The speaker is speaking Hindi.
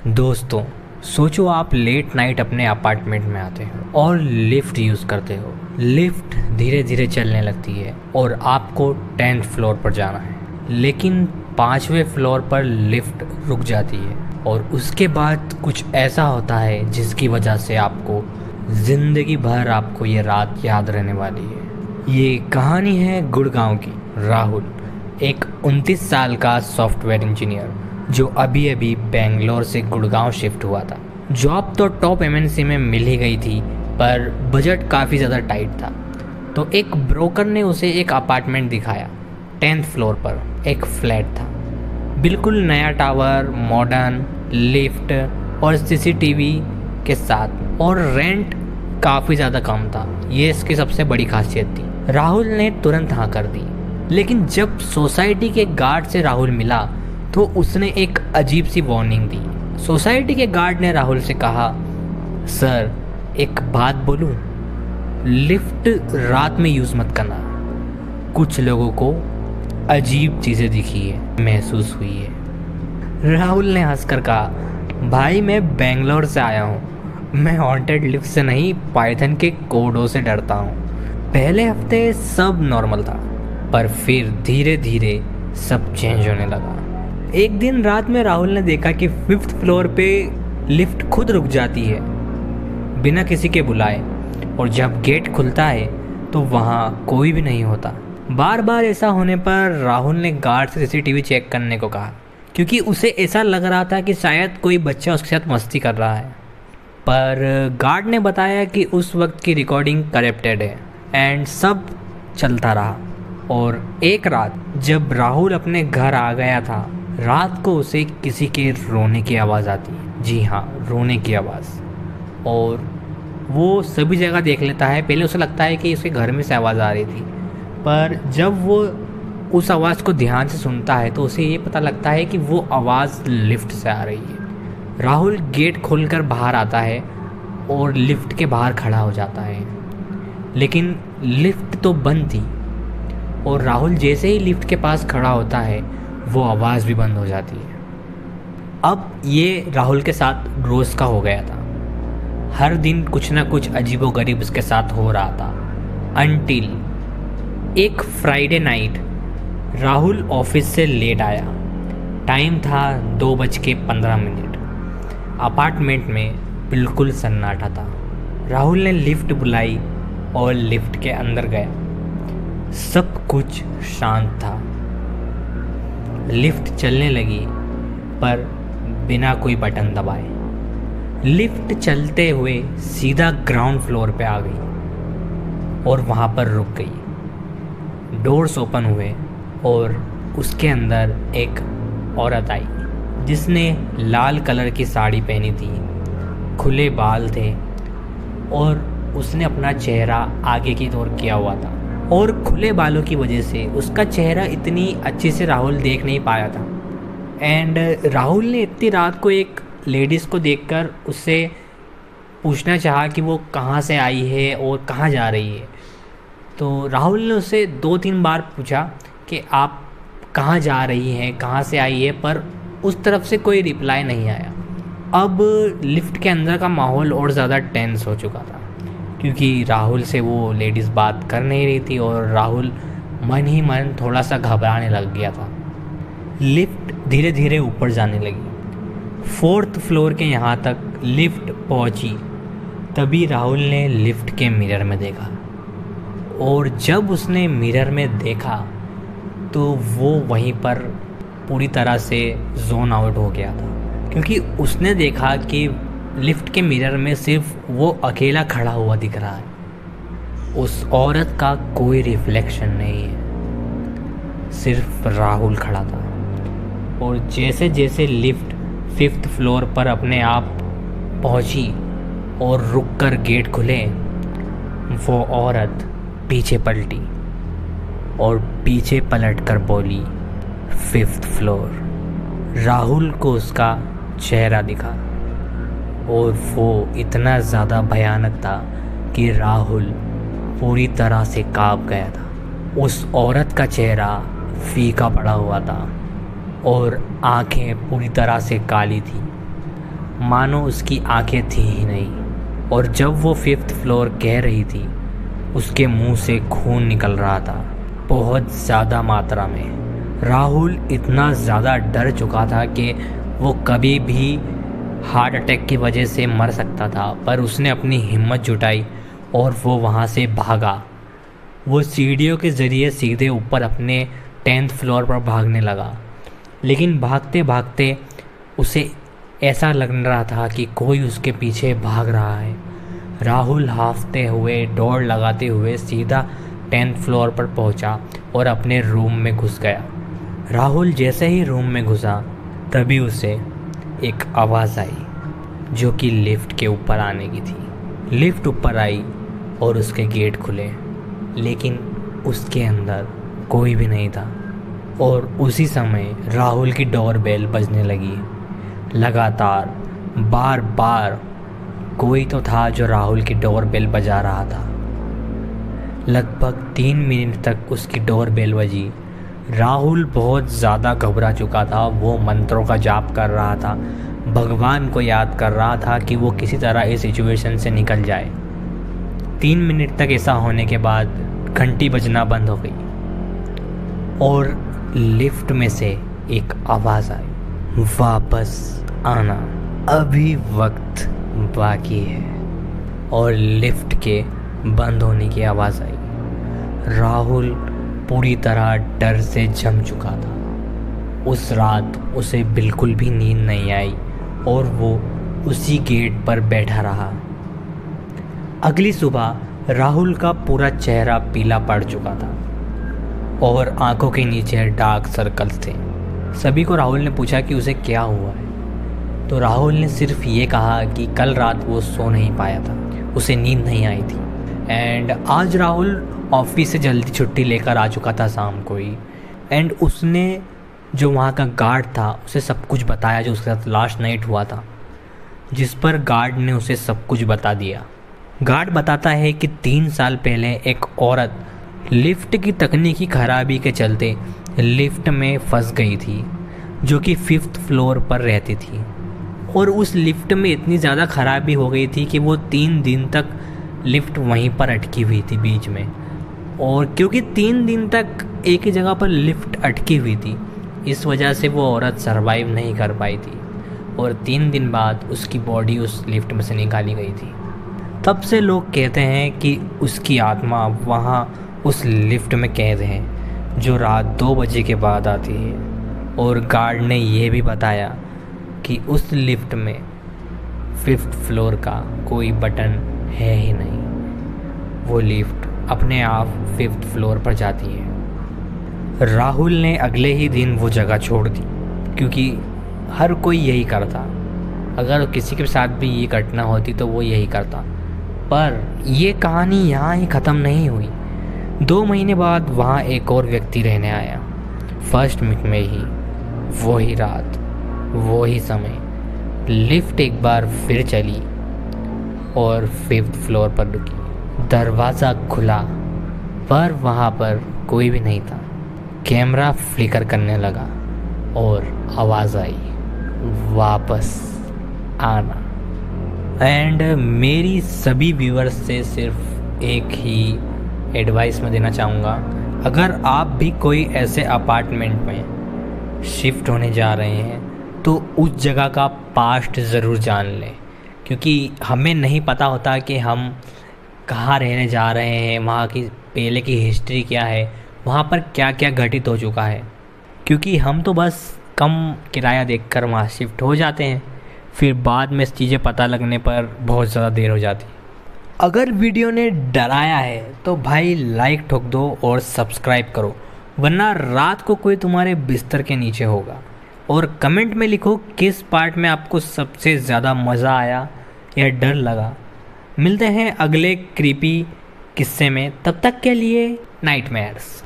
दोस्तों, सोचो आप लेट नाइट अपने अपार्टमेंट में आते हो और लिफ्ट यूज़ करते हो। लिफ्ट धीरे धीरे चलने लगती है और आपको 10th फ्लोर पर जाना है, लेकिन 5वें फ्लोर पर लिफ्ट रुक जाती है और उसके बाद कुछ ऐसा होता है जिसकी वजह से आपको ज़िंदगी भर आपको ये रात याद रहने वाली है। ये कहानी है गुड़गांव की। राहुल एक 29 साल का सॉफ्टवेयर इंजीनियर जो अभी अभी बेंगलोर से गुड़गांव शिफ्ट हुआ था। जॉब तो टॉप एमएनसी में मिल ही गई थी, पर बजट काफ़ी ज़्यादा टाइट था। तो एक ब्रोकर ने उसे एक अपार्टमेंट दिखाया। 10th फ्लोर पर एक फ्लैट था, बिल्कुल नया टावर, मॉडर्न लिफ्ट और सीसीटीवी के साथ, और रेंट काफ़ी ज़्यादा कम था। ये इसकी सबसे बड़ी खासियत थी। राहुल ने तुरंत हाँ कर दी, लेकिन जब सोसाइटी के गार्ड से राहुल मिला तो उसने एक अजीब सी वार्निंग दी। सोसाइटी के गार्ड ने राहुल से कहा, सर एक बात बोलूं, लिफ्ट रात में यूज़ मत करना। कुछ लोगों को अजीब चीज़ें दिखी है, महसूस हुई है। राहुल ने हंसकर कहा, भाई मैं बेंगलोर से आया हूँ, मैं हॉन्टेड लिफ्ट से नहीं, पाइथन के कोडों से डरता हूँ। पहले हफ्ते सब नॉर्मल था, पर फिर धीरे धीरे सब चेंज होने लगा। एक दिन रात में राहुल ने देखा कि 5th फ्लोर पे लिफ्ट खुद रुक जाती है बिना किसी के बुलाए, और जब गेट खुलता है तो वहाँ कोई भी नहीं होता। बार बार ऐसा होने पर राहुल ने गार्ड से सीसीटीवी चेक करने को कहा, क्योंकि उसे ऐसा लग रहा था कि शायद कोई बच्चा उसके साथ मस्ती कर रहा है। पर गार्ड ने बताया कि उस वक्त की रिकॉर्डिंग करप्टेड है एंड सब चलता रहा। और एक रात जब राहुल अपने घर आ गया था, रात को उसे किसी के रोने की आवाज़ आती है। जी हाँ, रोने की आवाज़। और वो सभी जगह देख लेता है। पहले उसे लगता है कि उसके घर में से आवाज़ आ रही थी, पर जब वो उस आवाज़ को ध्यान से सुनता है तो उसे ये पता लगता है कि वो आवाज़ लिफ्ट से आ रही है। राहुल गेट खोलकर बाहर आता है और लिफ्ट के बाहर खड़ा हो जाता है, लेकिन लिफ्ट तो बंद थी। और राहुल जैसे ही लिफ्ट के पास खड़ा होता है, वो आवाज़ भी बंद हो जाती है। अब ये राहुल के साथ रोज़ का हो गया था। हर दिन कुछ ना कुछ अजीबोगरीब उसके साथ हो रहा था, अनटिल एक फ्राइडे नाइट राहुल ऑफिस से लेट आया। टाइम था 2:15। अपार्टमेंट में बिल्कुल सन्नाटा था। राहुल ने लिफ्ट बुलाई और लिफ्ट के अंदर गया। सब कुछ शांत था। लिफ्ट चलने लगी, पर बिना कोई बटन दबाए। लिफ्ट चलते हुए सीधा ग्राउंड फ्लोर पे आ गई और वहाँ पर रुक गई। डोर्स ओपन हुए और उसके अंदर एक औरत आई, जिसने लाल कलर की साड़ी पहनी थी, खुले बाल थे और उसने अपना चेहरा आगे की ओर किया हुआ था। और खुले बालों की वजह से उसका चेहरा इतनी अच्छे से राहुल देख नहीं पाया था। एंड राहुल ने इतनी रात को एक लेडीज़ को देखकर उससे पूछना चाहा कि वो कहाँ से आई है और कहाँ जा रही है। तो राहुल ने उससे 2-3 बार पूछा कि आप कहाँ जा रही हैं, कहाँ से आई है, पर उस तरफ से कोई रिप्लाई नहीं आया। अब लिफ्ट के अंदर का माहौल और ज़्यादा टेंस हो चुका था, क्योंकि राहुल से वो लेडीज़ बात कर नहीं रही थी और राहुल मन ही मन थोड़ा सा घबराने लग गया था। लिफ्ट धीरे धीरे ऊपर जाने लगी। 4th फ्लोर के यहाँ तक लिफ्ट पहुँची, तभी राहुल ने लिफ्ट के मिरर में देखा। और जब उसने मिरर में देखा तो वो वहीं पर पूरी तरह से जोन आउट हो गया था, क्योंकि उसने देखा कि लिफ्ट के मिरर में सिर्फ वो अकेला खड़ा हुआ दिख रहा है। उस औरत का कोई रिफ्लेक्शन नहीं है, सिर्फ राहुल खड़ा था। और जैसे जैसे लिफ्ट 5th फ्लोर पर अपने आप पहुंची और रुककर गेट खुले, वो औरत पीछे पलटी और पीछे पलटकर बोली, 5th फ्लोर। राहुल को उसका चेहरा दिखा और वो इतना ज़्यादा भयानक था कि राहुल पूरी तरह से कांप गया था। उस औरत का चेहरा फीका पड़ा हुआ था और आंखें पूरी तरह से काली थी। मानो उसकी आंखें थी ही नहीं। और जब वो 5th फ्लोर कह रही थी, उसके मुंह से खून निकल रहा था, बहुत ज़्यादा मात्रा में। राहुल इतना ज़्यादा डर चुका था कि वो कभी भी हार्ट अटैक की वजह से मर सकता था, पर उसने अपनी हिम्मत जुटाई और वो वहाँ से भागा। वो सीढ़ियों के ज़रिए सीधे ऊपर अपने 10th फ्लोर पर भागने लगा। लेकिन भागते भागते उसे ऐसा लग रहा था कि कोई उसके पीछे भाग रहा है। राहुल हांफते हुए, दौड़ लगाते हुए सीधा 10th फ्लोर पर पहुंचा और अपने रूम में घुस गया। राहुल जैसे ही रूम में घुसा, तभी उसे एक आवाज़ आई जो कि लिफ्ट के ऊपर आने की थी। लिफ्ट ऊपर आई और उसके गेट खुले, लेकिन उसके अंदर कोई भी नहीं था। और उसी समय राहुल की डोरबेल बजने लगी। लगातार बार बार कोई तो था जो राहुल की डोरबेल बजा रहा था। लगभग 3 मिनट तक उसकी डोरबेल बजी। राहुल बहुत ज़्यादा घबरा चुका था। वो मंत्रों का जाप कर रहा था, भगवान को याद कर रहा था कि वो किसी तरह इस सिचुएशन से निकल जाए। 3 मिनट तक ऐसा होने के बाद घंटी बजना बंद हो गई और लिफ्ट में से एक आवाज़ आई, वापस आना, अभी वक्त बाकी है। और लिफ्ट के बंद होने की आवाज़ आई। राहुल पूरी तरह डर से जम चुका था। उस रात उसे बिल्कुल भी नींद नहीं आई और वो उसी गेट पर बैठा रहा। अगली सुबह राहुल का पूरा चेहरा पीला पड़ चुका था और आंखों के नीचे डार्क सर्कल्स थे। सभी को राहुल ने पूछा कि उसे क्या हुआ है, तो राहुल ने सिर्फ ये कहा कि कल रात वो सो नहीं पाया था, उसे नींद नहीं आई थी। एंड आज राहुल ऑफिस से जल्दी छुट्टी लेकर आ चुका था शाम को ही। एंड उसने जो वहाँ का गार्ड था उसे सब कुछ बताया जो उसके साथ लास्ट नाइट हुआ था, जिस पर गार्ड ने उसे सब कुछ बता दिया। गार्ड बताता है कि 3 साल पहले एक औरत लिफ्ट की तकनीकी खराबी के चलते लिफ्ट में फंस गई थी, जो कि 5th फ्लोर पर रहती थी। और उस लिफ्ट में इतनी ज़्यादा खराबी हो गई थी कि वो 3 दिन तक लिफ्ट वहीं पर अटकी हुई थी बीच में। और क्योंकि 3 दिन तक एक ही जगह पर लिफ्ट अटकी हुई थी, इस वजह से वो औरत सरवाइव नहीं कर पाई थी और 3 दिन बाद उसकी बॉडी उस लिफ्ट में से निकाली गई थी। तब से लोग कहते हैं कि उसकी आत्मा वहाँ उस लिफ्ट में कैद है, जो रात 2 बजे के बाद आती है। और गार्ड ने ये भी बताया कि उस लिफ्ट में 5th फ्लोर का कोई बटन है ही नहीं, वो लिफ्ट अपने आप 5th फ्लोर पर जाती है। राहुल ने अगले ही दिन वो जगह छोड़ दी, क्योंकि हर कोई यही करता। अगर किसी के साथ भी ये घटना होती तो वो यही करता। पर ये कहानी यहाँ ही ख़त्म नहीं हुई। 2 महीने बाद वहाँ एक और व्यक्ति रहने आया। 1st वीक में ही वही रात, वही समय, लिफ्ट एक बार फिर चली और 5th फ्लोर पर रुकी। दरवाज़ा खुला पर वहाँ पर कोई भी नहीं था। कैमरा फ्लिकर करने लगा और आवाज़ आई, वापस आना। एंड मेरी सभी व्यूअर्स से सिर्फ एक ही एडवाइस मैं देना चाहूँगा, अगर आप भी कोई ऐसे अपार्टमेंट में शिफ्ट होने जा रहे हैं तो उस जगह का पास्ट ज़रूर जान लें, क्योंकि हमें नहीं पता होता कि हम कहाँ रहने जा रहे हैं, वहाँ की पहले की हिस्ट्री क्या है, वहाँ पर क्या क्या घटित हो चुका है। क्योंकि हम तो बस कम किराया देखकर वहाँ शिफ्ट हो जाते हैं, फिर बाद में चीज़ें पता लगने पर बहुत ज़्यादा देर हो जाती है। अगर वीडियो ने डराया है तो भाई लाइक ठोक दो और सब्सक्राइब करो, वरना रात को कोई तुम्हारे बिस्तर के नीचे होगा। और कमेंट में लिखो किस पार्ट में आपको सबसे ज़्यादा मज़ा आया या डर लगा। मिलते हैं अगले क्रीपी किस्से में, तब तक के लिए नाइटमेयर्स।